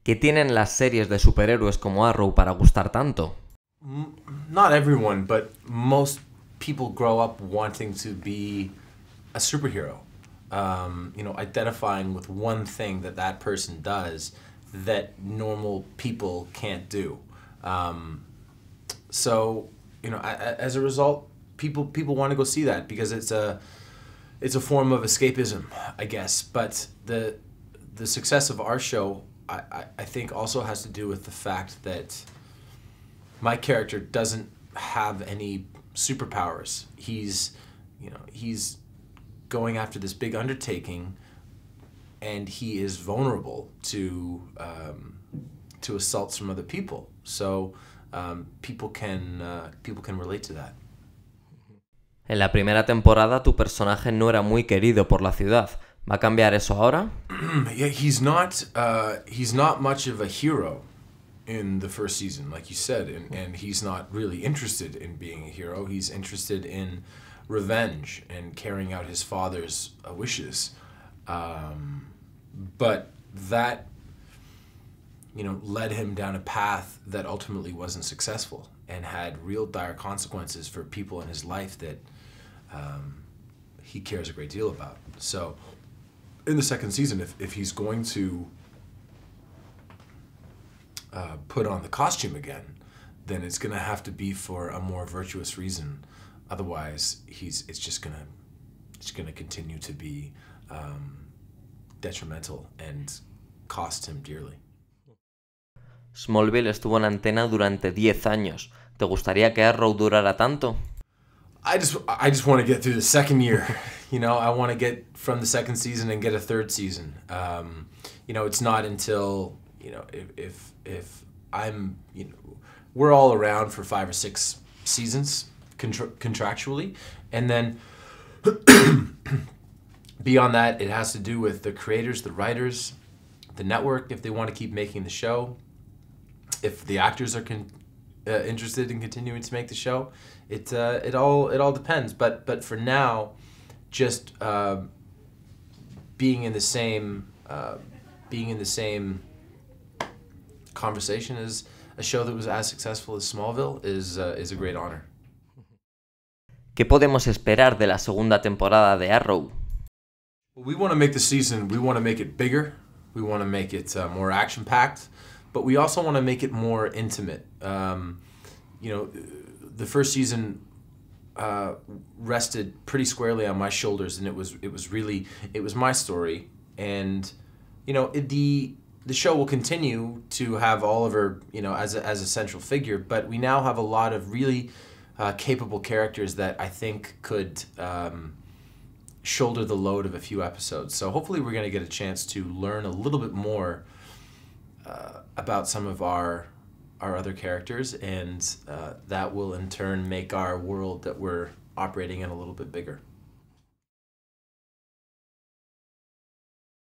¿Qué tienen las series de superhéroes como Arrow para gustar tanto? Not everyone, but most people grow up wanting to be a superhero. Identifying with one thing that person does that normal people can't do. As a result, people want to go see that because it's a form of escapism, I guess. But the success of our show, I think, also has to do with the fact that my character doesn't have any superpowers. He's going after this big undertaking, and he is vulnerable to assaults from other people. So people can relate to that. En la primera temporada tu personaje no era muy querido por la ciudad. ¿Va a cambiar eso ahora? Yeah, he's not much of a hero in the first season, like you said, and he's not really interested in being a hero. He's interested in revenge and carrying out his father's wishes. But that, led him down a path that ultimately wasn't successful and had real dire consequences for people in his life that he cares a great deal about. So in the second season, if he's going to put on the costume again, then it's going to have to be for a more virtuous reason. Otherwise, it's just going to continue to be detrimental and cost him dearly. Smallville estuvo en antena durante 10 años. ¿Te gustaría que Arrow durara tanto? I just want to get through the second year. I want to get from the second season and get a third season. It's not until if I'm we're all around for 5 or 6 seasons contractually, and then beyond that, it has to do with the creators, the writers, the network, if they want to keep making the show, if the actors are interested in continuing to make the show. It all depends. But for now, just being in the same conversation as a show that was as successful as Smallville is a great honor. ¿Qué podemos esperar de la segunda temporada de Arrow? We want to make the season, we want to make it bigger, we want to make it more action-packed, but we also want to make it more intimate. The first season rested pretty squarely on my shoulders, and it was my story, and the show will continue to have Oliver as a central figure, but we now have a lot of really capable characters that I think could shoulder the load of a few episodes. So hopefully we're going to get a chance to learn a little bit more about some of our other characters, and that will in turn make our world that we're operating in a little bit bigger.